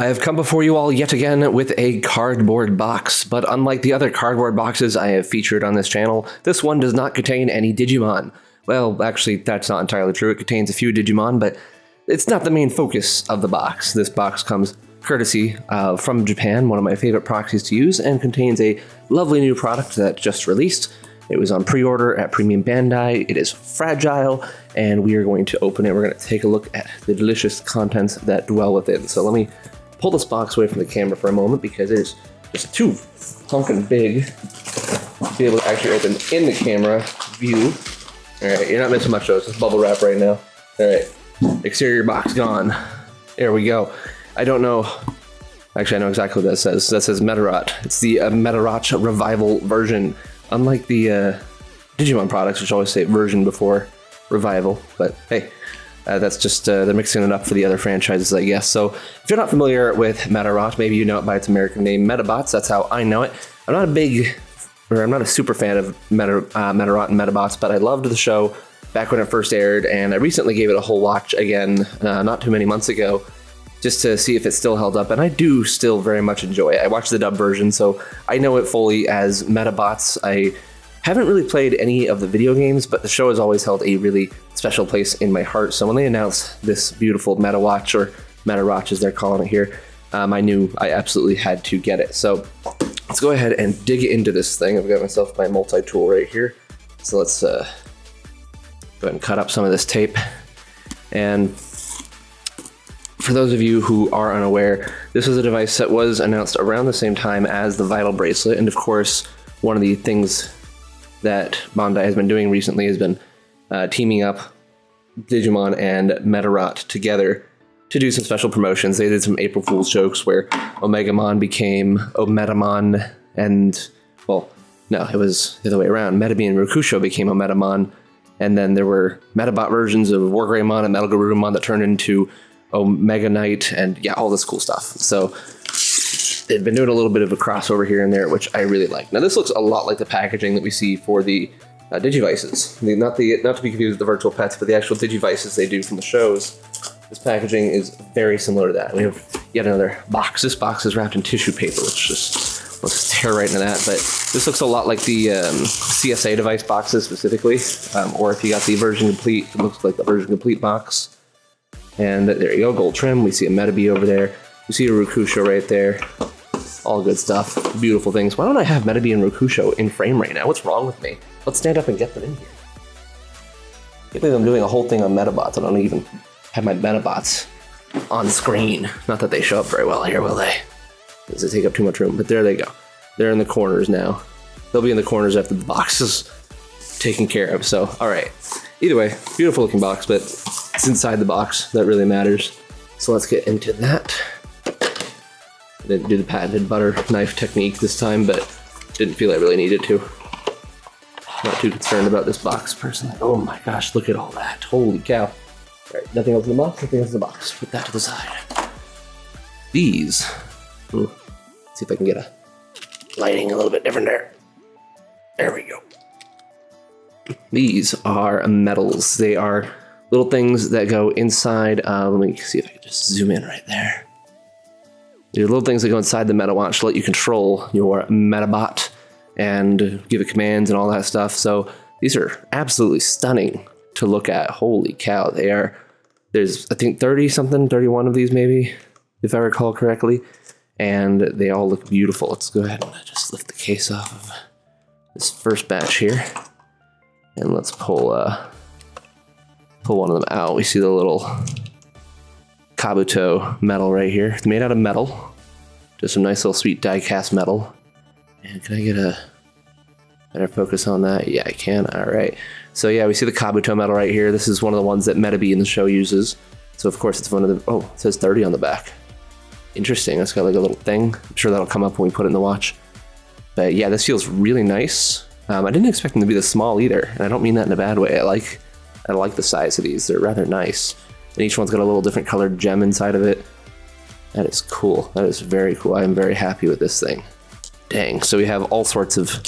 I have come before you all yet again with a cardboard box, but unlike the other cardboard boxes I have featured on this channel, this one does not contain any Digimon. Well, actually, that's not entirely true. It contains a few Digimon, but it's not the main focus of the box. This box comes courtesy from Japan, one of my favorite proxies to use, and contains a lovely new product that just released. It was on pre-order at Premium Bandai. It is fragile, and we are going to open it. We're going to take a look at the delicious contents that dwell within. So let me pull this box away from the camera for a moment because it is just too honking big to be able to actually open in the camera view. All right, you're not missing much though. It's just bubble wrap right now. All right, exterior box gone. There we go. I don't know. Actually, I know exactly what that says. That says Medarot. It's the Medarot revival version. Unlike the Digimon products, which always say version before revival. But hey, that's just, they're mixing it up for the other franchises, I guess. So if you're not familiar with Medarot, maybe you know it by its American name, Medabots. That's how I know it. I'm not a super fan of Medarot and Medabots, but I loved the show back when it first aired, and I recently gave it a whole watch again, not too many months ago, just to see if it still held up, and I do still very much enjoy it. I watched the dub version, so I know it fully as Medabots. I haven't really played any of the video games, but the show has always held a really special place in my heart. So when they announced this beautiful Medawatch, or Medarot as they're calling it here, I knew I absolutely had to get it. So let's go ahead and dig into this thing. I've got myself my multi-tool right here. So let's go ahead and cut up some of this tape. And for those of you who are unaware, this is a device that was announced around the same time as the Vital Bracelet. And of course, one of the things that Bandai has been doing recently has been teaming up Digimon and Medarot together to do some special promotions. They did some April Fool's jokes where Omegamon became Omedamon, and, well, no, it was the other way around. Medabi and Rokusho became Omedamon, and then there were Medabot versions of Wargreymon and Metal Garurumon that turned into Omega Knight, and yeah, all this cool stuff. So they've been doing a little bit of a crossover here and there, which I really like. Now this looks a lot like the packaging that we see for the Digivices. Not to be confused with the Virtual Pets, but the actual Digivices they do from the shows. This packaging is very similar to that. We have yet another box. This box is wrapped in tissue paper, which just let's tear right into that. But this looks a lot like the CSA device boxes specifically, or if you got the version complete, it looks like the version complete box. And there you go, gold trim. We see a Medabi over there. We see a Rokusho right there. All good stuff. Beautiful things. Why don't I have Medabi and Rokusho in frame right now? What's wrong with me? Let's stand up and get them in here. I can't believe I'm doing a whole thing on Medabots. I don't even have my Medabots on screen. Not that they show up very well here, will they? Does it take up too much room? But there they go. They're in the corners now. They'll be in the corners after the box is taken care of. So, all right. Either way, beautiful looking box, but it's inside the box that really matters. So let's get into that. I didn't do the patented butter knife technique this time, but didn't feel I really needed to. Not too concerned about this box personally. Oh my gosh, look at all that. Holy cow. All right, nothing else in the box, nothing else in the box. Put that to the side. These, let's see if I can get a lighting a little bit different there. There we go. These are medals. They are little things that go inside. Let me see if I can just zoom in right there. These are little things that go inside the Medawatch to let you control your Medabot and give it commands and all that stuff. So these are absolutely stunning to look at. Holy cow, they are. There's, I think, 31 of these maybe, if I recall correctly. And they all look beautiful. Let's go ahead and just lift the case off of this first batch here. And let's pull one of them out. We see the little Kabuto metal right here. It's made out of metal. Just some nice little sweet die-cast metal. And can I get a better focus on that? Yeah, I can. All right. So yeah, we see the Kabuto metal right here. This is one of the ones that Medabi in the show uses. So of course it's one of the, oh, it says 30 on the back. Interesting. That's got like a little thing. I'm sure that'll come up when we put it in the watch. But yeah, this feels really nice. I didn't expect them to be this small either, and I don't mean that in a bad way. I like the size of these. They're rather nice. And each one's got a little different colored gem inside of it. That is cool. That is very cool. I am very happy with this thing. Dang. So we have all sorts of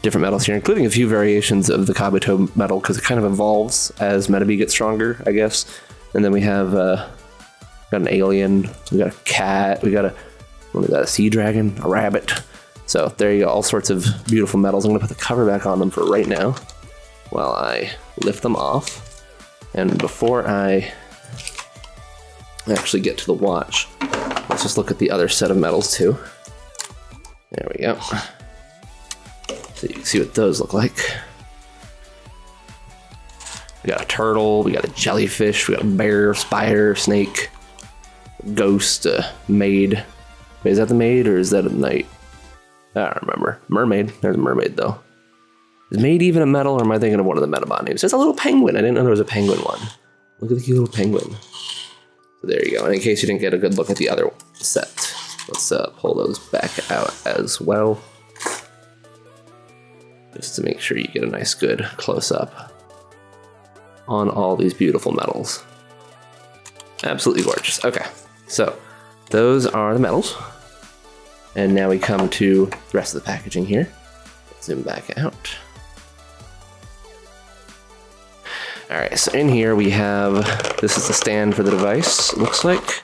different metals here, including a few variations of the Kabuto metal, because it kind of evolves as Medabi gets stronger, I guess. And then we have got an alien, we got a cat, we got what is that, a sea dragon, a rabbit. So there you go, all sorts of beautiful medals. I'm gonna put the cover back on them for right now while I lift them off. And before I actually get to the watch, let's just look at the other set of medals too. There we go. So you can see what those look like. We got a turtle, we got a jellyfish, we got a bear, spider, snake, ghost, maid. Wait, is that the maid or is that a knight? I don't remember. Mermaid. There's a mermaid though. Is maid even a medal, or am I thinking of one of the Medabot names? There's a little penguin. I didn't know there was a penguin one. Look at the cute little penguin. So there you go. And in case you didn't get a good look at the other set, let's pull those back out as well, just to make sure you get a nice good close-up on all these beautiful medals. Absolutely gorgeous. Okay, so those are the medals. And now we come to the rest of the packaging here. Zoom back out. All right, so in here we have, this is the stand for the device, it looks like.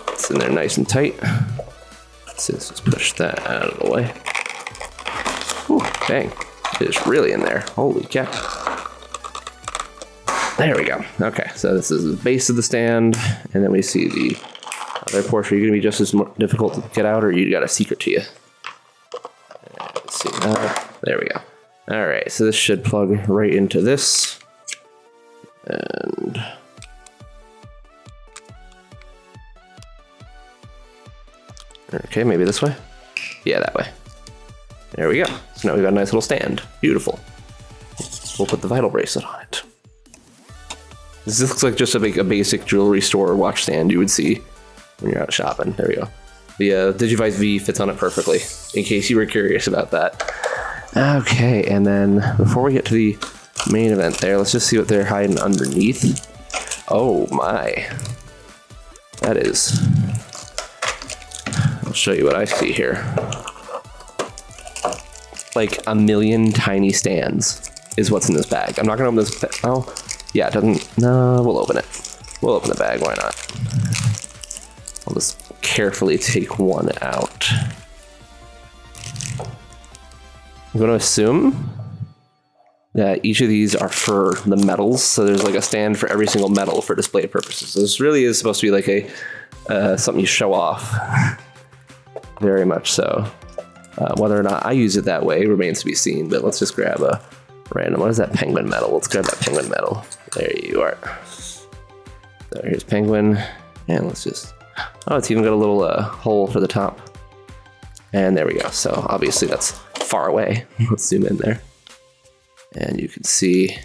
It's in there nice and tight. Let's just push that out of the way. Whew, dang, it's really in there. Holy cow. There we go. Okay, so this is the base of the stand, and then we see the other portion. Are you gonna be just as difficult to get out, or you got a secret to you? Let's see. There we go. All right, so this should plug right into this. And okay, maybe this way? Yeah, that way. There we go. So now we've got a nice little stand. Beautiful. We'll put the vital bracelet on it. This looks like just a basic jewelry store watch stand you would see when you're out shopping. There we go. The Digivice V fits on it perfectly, in case you were curious about that. Okay, and then before we get to the main event there, let's just see what they're hiding underneath. Oh my. That is... I'll show you what I see here. Like a million tiny stands is what's in this bag. I'm not gonna open this. Oh, yeah, it doesn't. No, we'll open it. We'll open the bag, why not? I'll just carefully take one out. I'm gonna assume that each of these are for the medals, so there's like a stand for every single medal for display purposes. So this really is supposed to be like a something you show off. Very much so. Whether or not I use it that way remains to be seen, but let's just grab a random, what is that penguin medal? Let's grab that penguin medal. There you are. So here's penguin, and let's just, oh, it's even got a little hole for the top. And there we go, so obviously that's far away. Let's zoom in there. And you can see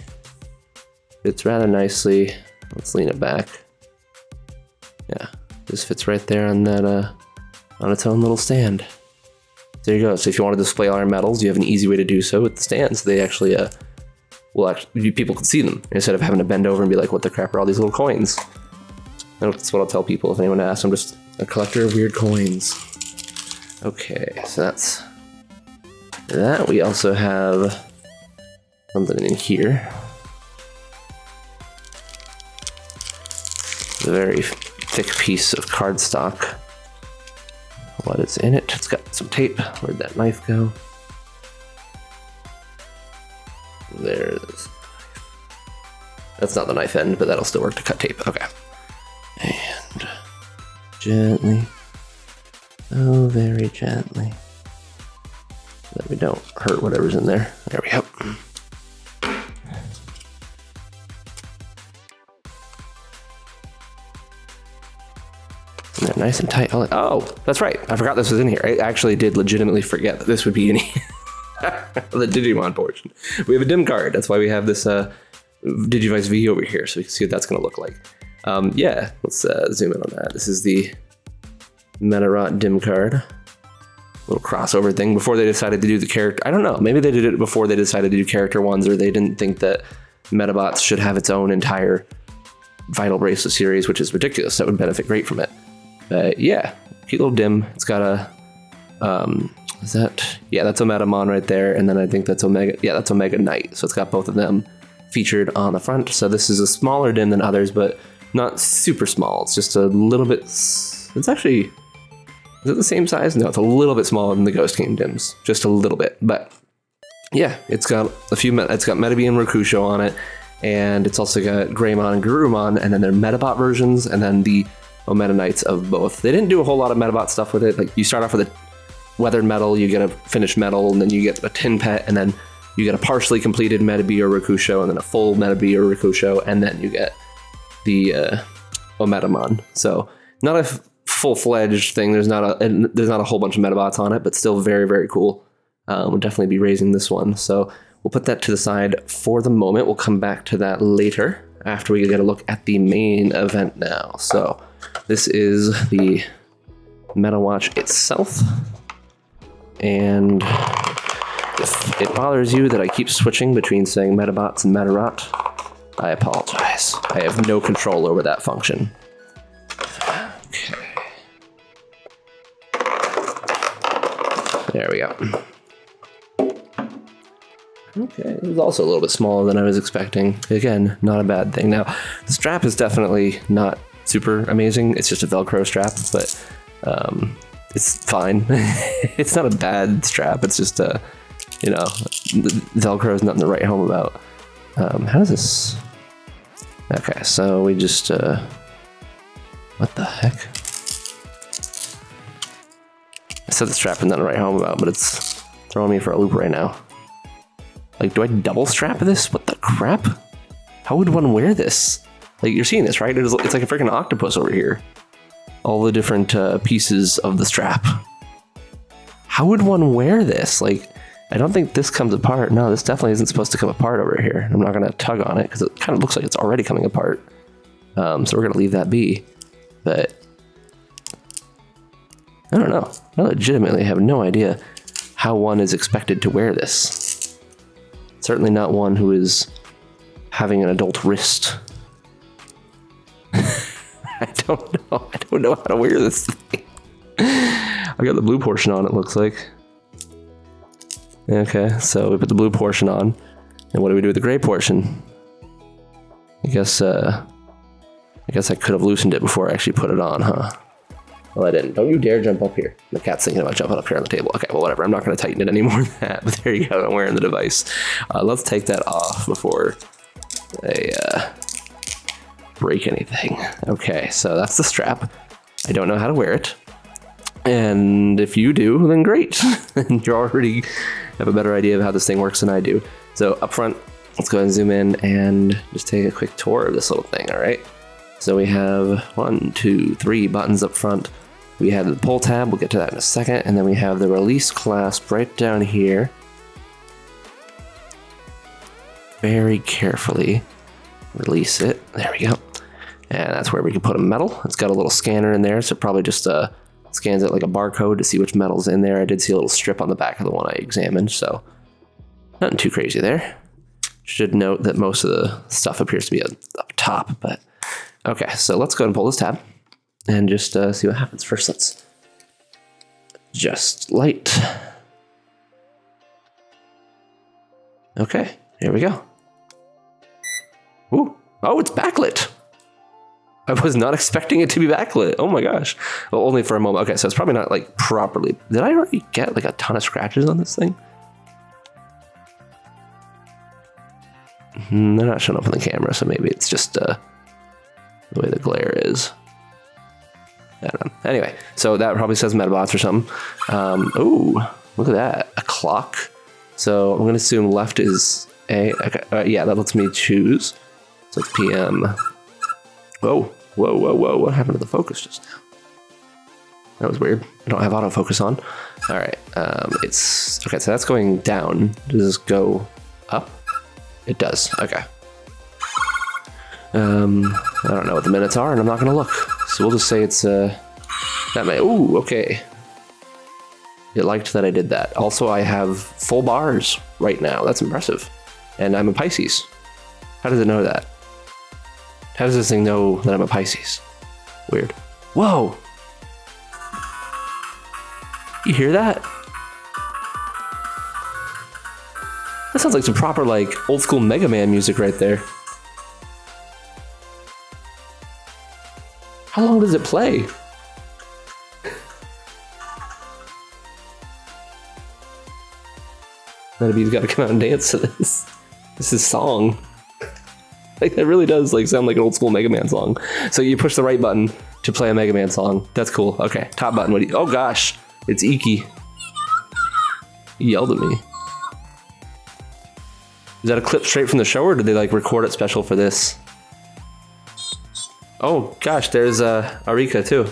fits rather nicely. Let's lean it back. Yeah, just fits right there on that, on its own little stand. There you go. So if you want to display all our medals, you have an easy way to do so with the stands. They actually, people can see them instead of having to bend over and be like, what the crap are all these little coins? That's what I'll tell people if anyone asks. I'm just a collector of weird coins. Okay, so that's that. We also have something in here. A very thick piece of cardstock. What is in it? It's got some tape. Where'd that knife go? There it is. That's not the knife end, but that'll still work to cut tape. Okay. And gently, oh, very gently, so that we don't hurt whatever's in there. There we go. And they're nice and tight. Oh, that's right. I forgot this was in here. I actually did legitimately forget that this would be in here. The Digimon portion. We have a DIM card. That's why we have this Digivice V over here, so we can see what that's going to look like. Yeah, let's zoom in on that. This is the Medarot Dim card. Little crossover thing before they decided to do the character. I don't know. Maybe they did it before they decided to do character ones, or they didn't think that Medabots should have its own entire Vital Bracelet series, which is ridiculous. That would benefit great from it. Yeah, cute little dim. It's got a, is that, yeah, that's Ometamon right there. And then I think that's Omega, yeah, that's Omega Knight. So it's got both of them featured on the front. So this is a smaller dim than others, but not super small. It's just a little bit. It's actually, is it the same size? No, it's a little bit smaller than the Ghost Game Dims, just a little bit. But yeah, it's got a few. It's got Medabi and Rakusho on it, and it's also got Greymon and Garurumon, and then their Medabot versions, and then the Omega Knights of both. They didn't do a whole lot of Medabot stuff with it. Like you start off with a weathered medal, you get a finished medal, and then you get a tin pet, and then you get a partially completed Medabi or Rakusho, and then a full Medabi or Rakusho, and then you get the Omedamon. So not a full-fledged thing. There's not a whole bunch of Medabots on it, but still very, very cool. We'll definitely be raising this one. So we'll put that to the side for the moment. We'll come back to that later after we get a look at the main event now. So this is the Medawatch itself. And if it bothers you that I keep switching between saying Medabots and Medarot, I apologize. I have no control over that function. Okay. There we go. Okay, it was also a little bit smaller than I was expecting. Again, not a bad thing. Now, the strap is definitely not super amazing. It's just a Velcro strap, but it's fine. It's not a bad strap. It's just you know, Velcro is nothing to write home about. How does this? Okay, so we just what the heck? I said the strap is nothing to write home about, but it's throwing me for a loop right now. Like, do I double strap this? What the crap? How would one wear this? Like, you're seeing this, right? It's like a freaking octopus over here. All the different pieces of the strap. How would one wear this? Like, I don't think this comes apart. No, this definitely isn't supposed to come apart over here. I'm not going to tug on it because it kind of looks like it's already coming apart. So we're going to leave that be. But I don't know. I legitimately have no idea how one is expected to wear this. Certainly not one who is having an adult wrist. I don't know. I don't know how to wear this thing. I got the blue portion on, it looks like. Okay, so we put the blue portion on. And what do we do with the gray portion? I guess I could have loosened it before I actually put it on, huh? Well, I didn't. Don't you dare jump up here. The cat's thinking about jumping up here on the table. Okay, well, whatever. I'm not going to tighten it any more than that. But there you go. I'm wearing the device. Let's take that off before they break anything. Okay, so that's the strap. I don't know how to wear it. And if you do, then great. And you already have a better idea of how this thing works than I do. So up front, let's go ahead and zoom in and just take a quick tour of this little thing, all right? So we have 1, 2, 3 buttons up front. We have the pull tab, we'll get to that in a second, and then we have the release clasp right down here. Very carefully release it. There we go. And that's where we can put a metal. It's got a little scanner in there, so it probably just scans it like a barcode to see which metal's in there. I did see a little strip on the back of the one I examined, so nothing too crazy there. Should note that most of the stuff appears to be up top, but okay, so let's go ahead and pull this tab and just see what happens. First, let's just light. Okay, here we go. Ooh, oh, it's backlit. I was not expecting it to be backlit. Oh my gosh. Well, only for a moment. Okay, so it's probably not like properly. Did I already get like a ton of scratches on this thing? They're not showing up on the camera, so maybe it's just the way the glare is. I don't know. Anyway, so that probably says Medabots or something. Oh, look at that. A clock. So I'm going to assume left is A. Okay, yeah, that lets me choose. So it's PM. Whoa, whoa, whoa, whoa. What happened to the focus just now? That was weird. I don't have autofocus on. All right. It's okay. So that's going down. Does this go up? It does. Okay. I don't know what the minutes are, and I'm not going to look. So we'll just say it's that may. Ooh, okay. It liked that I did that. Also, I have full bars right now. That's impressive. And I'm a Pisces. How does it know that? How does this thing know that I'm a Pisces? Weird. Whoa! You hear that? That sounds like some proper, like, old school Mega Man music right there. How long does it play? Medabee's gotta come out and dance to this. This is song. Like, it really does like sound like an old school Mega Man song. So you push the right button to play a Mega Man song. That's cool. Okay, top button. What do you, oh gosh, it's Iki. He yelled at me. Is that a clip straight from the show, or did they like record it special for this? Oh gosh, there's Arika too.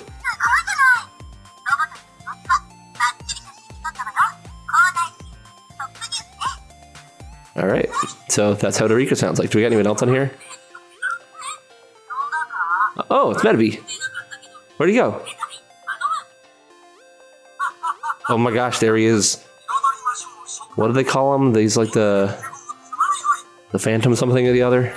All right, so that's how Arika sounds like. Do we got anyone else on here? Oh, it's Medabee. Where'd he go? Oh my gosh, there he is. What do they call him? He's like the Phantom something or the other.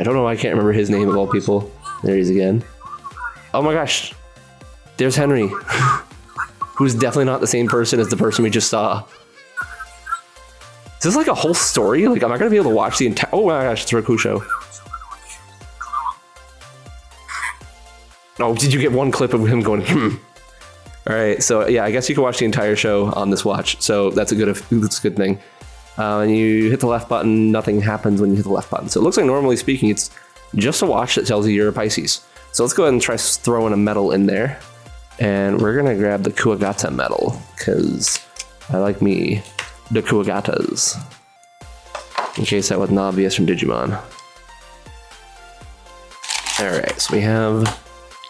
I don't know why I can't remember his name of all people. There he is again. Oh my gosh. There's Henry. Who's definitely not the same person as the person we just saw. Is this like a whole story? Like, am I gonna be able to watch the entire... Oh my gosh, it's Rakusho. Oh, did you get one clip of him going, All right, so yeah, I guess you can watch the entire show on this watch. So that's a good thing. And you hit the left button, nothing happens when you hit the left button. So it looks like, normally speaking, it's just a watch that tells you you're a Pisces. So let's go ahead and try throwing a medal in there. And we're gonna grab the Kuwagata medal, because I like me the Kuwagatas. In case that wasn't obvious from Digimon. Alright, so we have a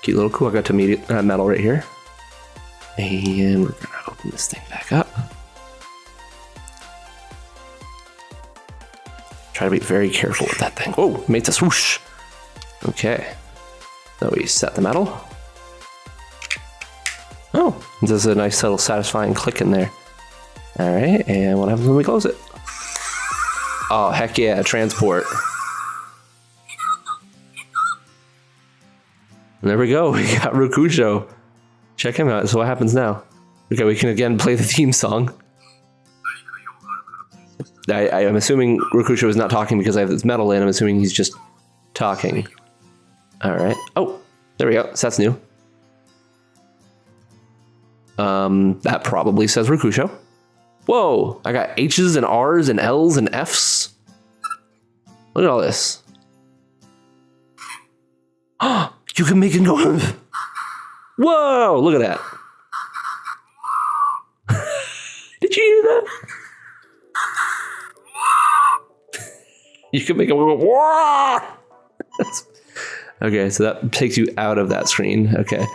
cute little Kuwagata medal right here. And we're gonna open this thing back up. Try to be very careful with that thing. Oh, made a swoosh. Okay. So we set the medal. Oh, there's a nice little satisfying click in there. All right, and what happens when we close it? Oh, heck yeah, transport. And there we go, we got Rakusho. Check him out, so what happens now? Okay, we can again play the theme song. I'm assuming Rakusho is not talking because I have this medal in. I'm assuming he's just talking. All right. Oh, there we go. So that's new. That probably says Rakusho. Whoa, I got H's and R's and L's and F's. Look at all this. Oh, you can make it go. Whoa, look at that. Did you hear that? You can make it go. Okay, so that takes you out of that screen. Okay.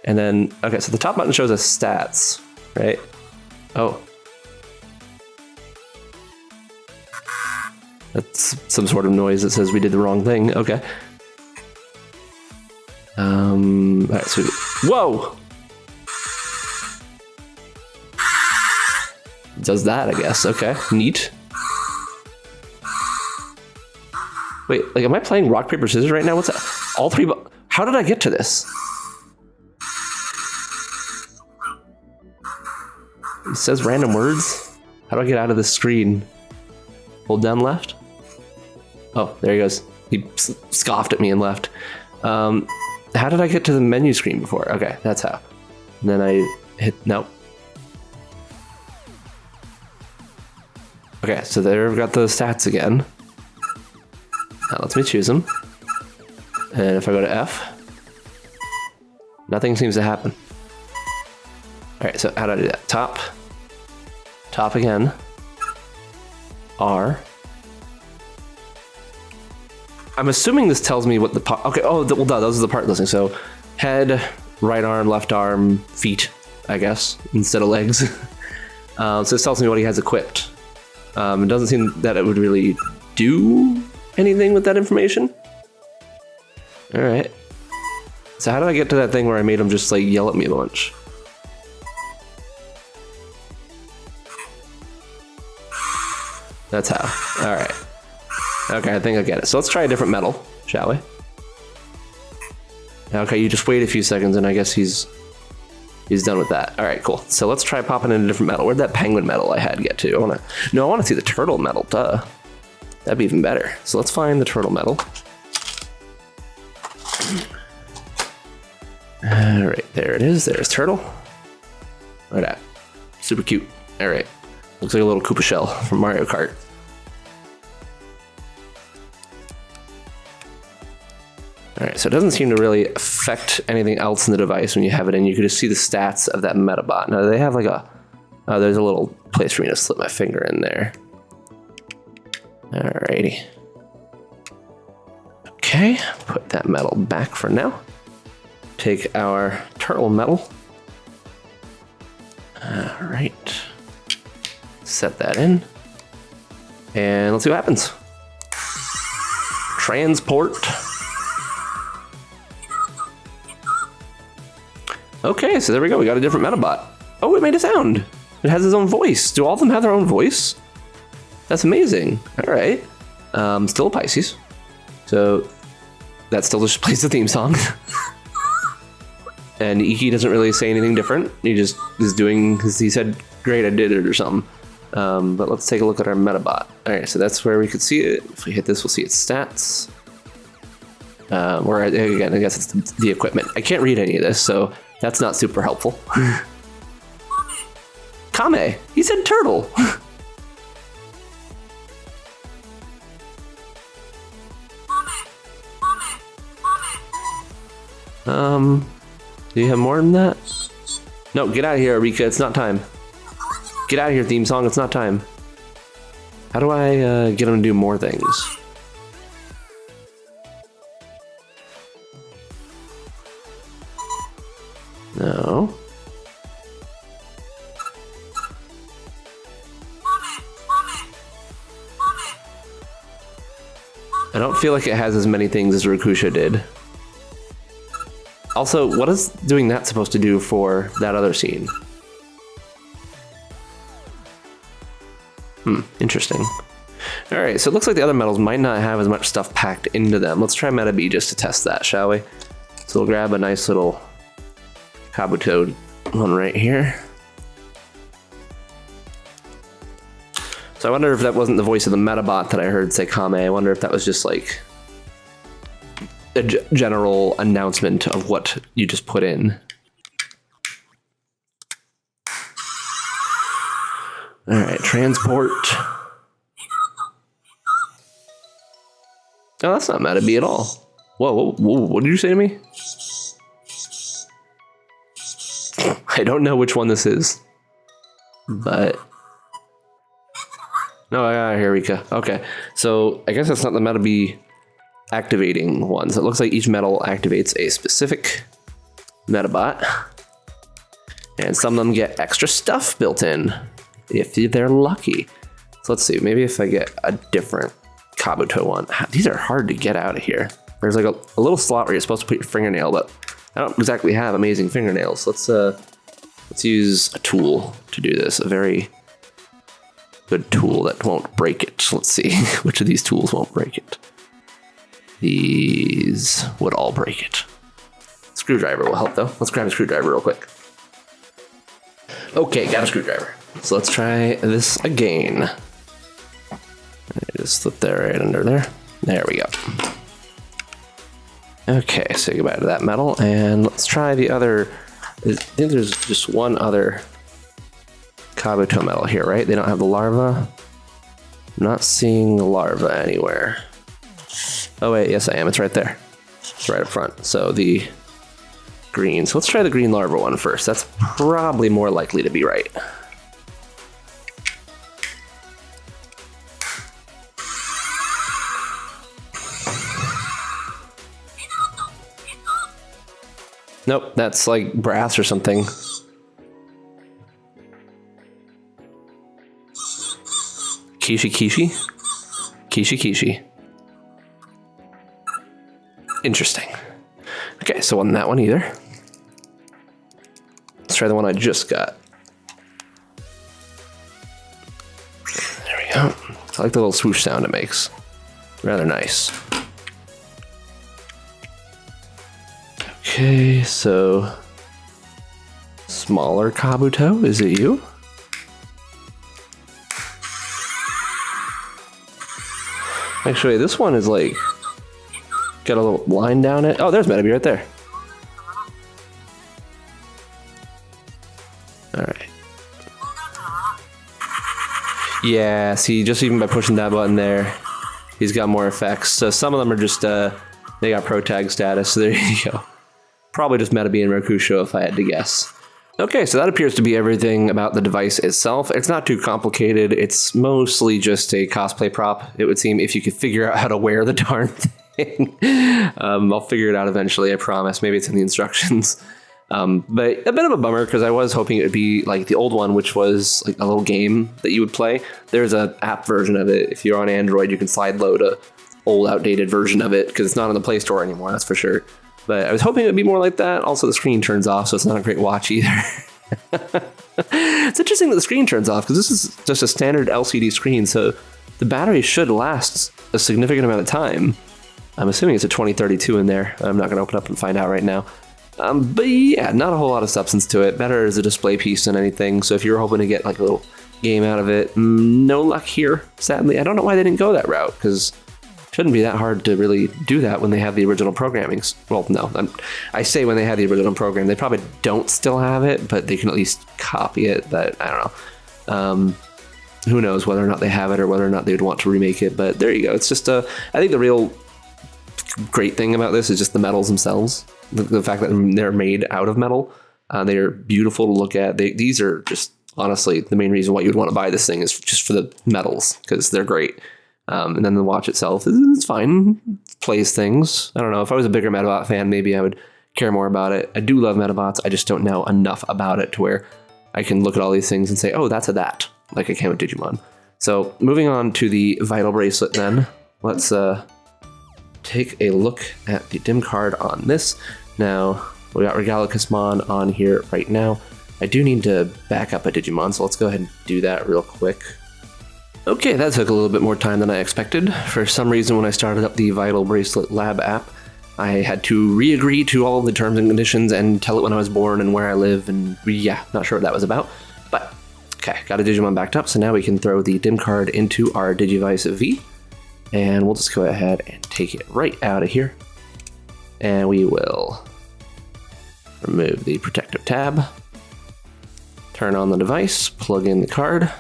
And then, okay, so the top button shows us stats, right? Oh. That's some sort of noise that says we did the wrong thing. Okay. All right, so whoa! Does that, I guess. Okay, neat. Wait, like, am I playing rock, paper, scissors right now? What's that? All three, how did I get to this? It says random words. How do I get out of this screen? Hold down left. Oh, there he goes. He scoffed at me and left. How did I get to the menu screen before? Okay, that's how. And then I hit, no. Okay, so there we've got the stats again. Now lets me choose them. And if I go to F, nothing seems to happen. All right, so how do I do that? Top again, R. I'm assuming this tells me what the part, okay, oh, well, those are the part listing. So head, right arm, left arm, feet, I guess, instead of legs. So this tells me what he has equipped. It doesn't seem that it would really do anything with that information. All right. So how did I get to that thing where I made him just like yell at me a bunch? That's how. All right. Okay, I think I get it. So let's try a different medal, shall we? Okay, you just wait a few seconds and I guess he's done with that. All right, cool. So let's try popping in a different medal. Where'd that penguin medal I had get to? I want to see the turtle medal, duh. That'd be even better. So let's find the turtle medal. All right, there it is. There's turtle. Look at that. Super cute. All right. Looks like a little Koopa shell from Mario Kart. All right, so it doesn't seem to really affect anything else in the device when you have it in. You can just see the stats of that Medabot. Now they have like a, there's a little place for me to slip my finger in there. Alrighty. Okay, put that medal back for now. Take our turtle medal. All right. Set that in. And let's see what happens. Transport. Okay, so there we go. We got a different Medabot. Oh, it made a sound. It has its own voice. Do all of them have their own voice? That's amazing. All right. Still a Pisces. So that still just plays the theme song. And Iki doesn't really say anything different. He just is doing, he said, great, I did it or something. But let's take a look at our Medabot. All right, so that's where we could see it. If we hit this, we'll see its stats. Or again, I guess it's the equipment. I can't read any of this, so that's not super helpful. Kame, he said turtle. Do you have more than that? No, get out of here, Rika, it's not time. Get out of here, theme song, it's not time. How do I get him to do more things? No. I don't feel like it has as many things as Rakusha did. Also, what is doing that supposed to do for that other scene? Interesting. Alright, so it looks like the other medals might not have as much stuff packed into them. Let's try Meta B just to test that, shall we? So we'll grab a nice little Kabuto one right here. So I wonder if that wasn't the voice of the Medabot that I heard say Kame. I wonder if that was just like a general announcement of what you just put in. All right, transport. Oh, that's not Meta B at all. Whoa, what did you say to me? I don't know which one this is, but no, here we go. Okay, so I guess that's not the Meta B activating ones. It looks like each medal activates a specific Medabot, and some of them get extra stuff built in if they're lucky. So let's see, maybe if I get a different Kabuto one. These are hard to get out of here. There's like a little slot where you're supposed to put your fingernail, but I don't exactly have amazing fingernails. Let's use a tool to do this, a very good tool that won't break it. Let's see which of these tools won't break it. These would all break it. Screwdriver will help though. Let's grab a screwdriver real quick. Okay, got a screwdriver. So let's try this again. Just slip that right under there. There we go. Okay, say goodbye to that metal, and let's try the other. I think there's just one other Kabuto metal here, right? They don't have the larva. I'm not seeing the larva anywhere. Oh wait, yes I am, it's right there. It's right up front. So the green, so let's try the green larva one first. That's probably more likely to be right. Nope, that's like brass or something. Kishi. Interesting. Okay, so wasn't that one either. Let's try the one I just got. There we go. I like the little swoosh sound it makes. Rather nice. Okay, so smaller Kabuto, is it you? Actually, this one is like got a little line down it. Oh, there's Medaby right there. All right. Yeah, see, just even by pushing that button there, he's got more effects. So some of them are just, they got pro tag status, so there you go. Probably just Medaby and Rokusho if I had to guess. Okay, so that appears to be everything about the device itself. It's not too complicated. It's mostly just a cosplay prop, it would seem, if you could figure out how to wear the darn thing. I'll figure it out eventually, I promise. Maybe it's in the instructions. But a bit of a bummer because I was hoping it would be like the old one, which was like a little game that you would play. There's an app version of it. If you're on Android, you can slide load a old outdated version of it because it's not on the Play Store anymore, that's for sure. But I was hoping it would be more like that. Also, the screen turns off, so it's not a great watch either. It's interesting that the screen turns off because this is just a standard LCD screen, so the battery should last a significant amount of time. I'm assuming it's a 2032 in there. I'm not going to open up and find out right now. But yeah, not a whole lot of substance to it. Better as a display piece than anything. So if you're hoping to get like a little game out of it, no luck here, sadly. I don't know why they didn't go that route, because it shouldn't be that hard to really do that when they have the original programming. Well, no, I say when they had the original program. They probably don't still have it, but they can at least copy it. But I don't know. Who knows whether or not they have it or whether or not they would want to remake it. But there you go. It's just I think the real great thing about this is just the medals themselves. The fact that they're made out of metal. They are beautiful to look at. These are just, honestly, the main reason why you would want to buy this thing is just for the medals, because they're great. And then the watch itself is fine. Plays things. I don't know. If I was a bigger Medabot fan, maybe I would care more about it. I do love Medabots. I just don't know enough about it to where I can look at all these things and say, oh, that's a that, like I can with Digimon. So moving on to the Vital Bracelet then. Let's take a look at the DIM card on this. Now, we got Regalicusmon on here right now. I do need to back up a Digimon, so let's go ahead and do that real quick. Okay, that took a little bit more time than I expected. For some reason, when I started up the Vital Bracelet Lab app, I had to re-agree to all of the terms and conditions and tell it when I was born and where I live, and yeah, not sure what that was about. But, okay, got a Digimon backed up, so now we can throw the DIM card into our Digivice V, and we'll just go ahead and take it right out of here. And we will remove the protective tab, turn on the device, plug in the card,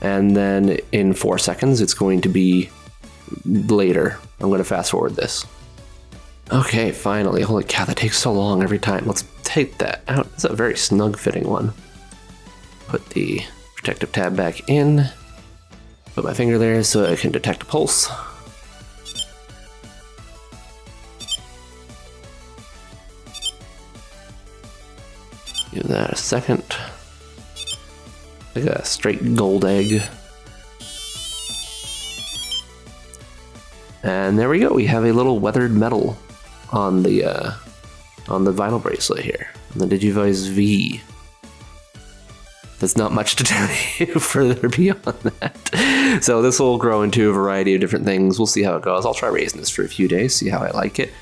and then in 4 seconds, it's going to be later. I'm going to fast forward this. Okay, finally. Holy cow, that takes so long every time. Let's take that out. It's a very snug fitting one. Put the protective tab back in. Put my finger there so I can detect a pulse. Give that a second. Like a straight gold egg. And there we go. We have a little weathered metal on the Vital Bracelet here, on the Digivice V. There's not much to tell you further beyond that. So this will grow into a variety of different things. We'll see how it goes. I'll try raising this for a few days, see how I like it.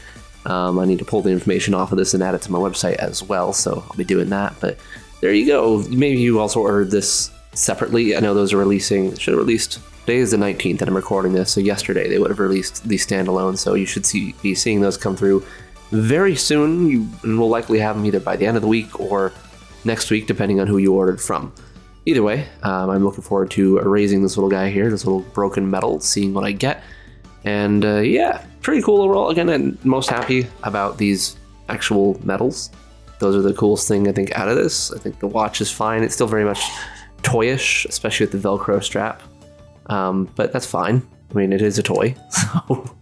I need to pull the information off of this and add it to my website as well, so I'll be doing that. But there you go. Maybe you also ordered this separately. I know those are releasing. Should have released. Today is the 19th, and I'm recording this. So yesterday they would have released the standalone. So you should be seeing those come through very soon. You will likely have them either by the end of the week or next week, depending on who you ordered from. Either way, I'm looking forward to erasing this little guy here, this little broken metal, seeing what I get. And yeah, pretty cool overall. Again, I'm most happy about these actual medals. Those are the coolest thing, I think, out of this. I think the watch is fine. It's still very much toyish, especially with the Velcro strap. But that's fine. I mean, it is a toy, so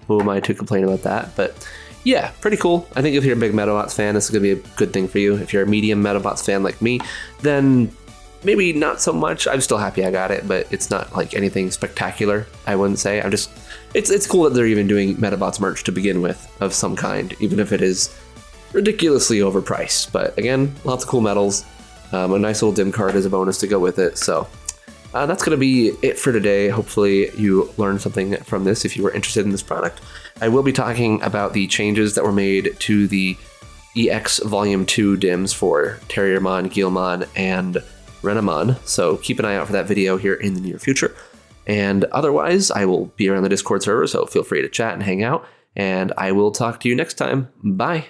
who am I to complain about that? But yeah, pretty cool. I think if you're a big Medabots fan, this is going to be a good thing for you. If you're a medium Medabots fan like me, then maybe not so much. I'm still happy I got it, but it's not like anything spectacular, I wouldn't say. I'm just, it's cool that they're even doing Medabots merch to begin with of some kind, even if it is ridiculously overpriced. But again, lots of cool medals. A nice little DIM card is a bonus to go with it. So that's going to be it for today. Hopefully you learned something from this if you were interested in this product. I will be talking about the changes that were made to the EX Volume 2 DIMs for Terriermon, Guilmon, and Renamon. So keep an eye out for that video here in the near future. And otherwise, I will be around the Discord server, so feel free to chat and hang out. And I will talk to you next time. Bye.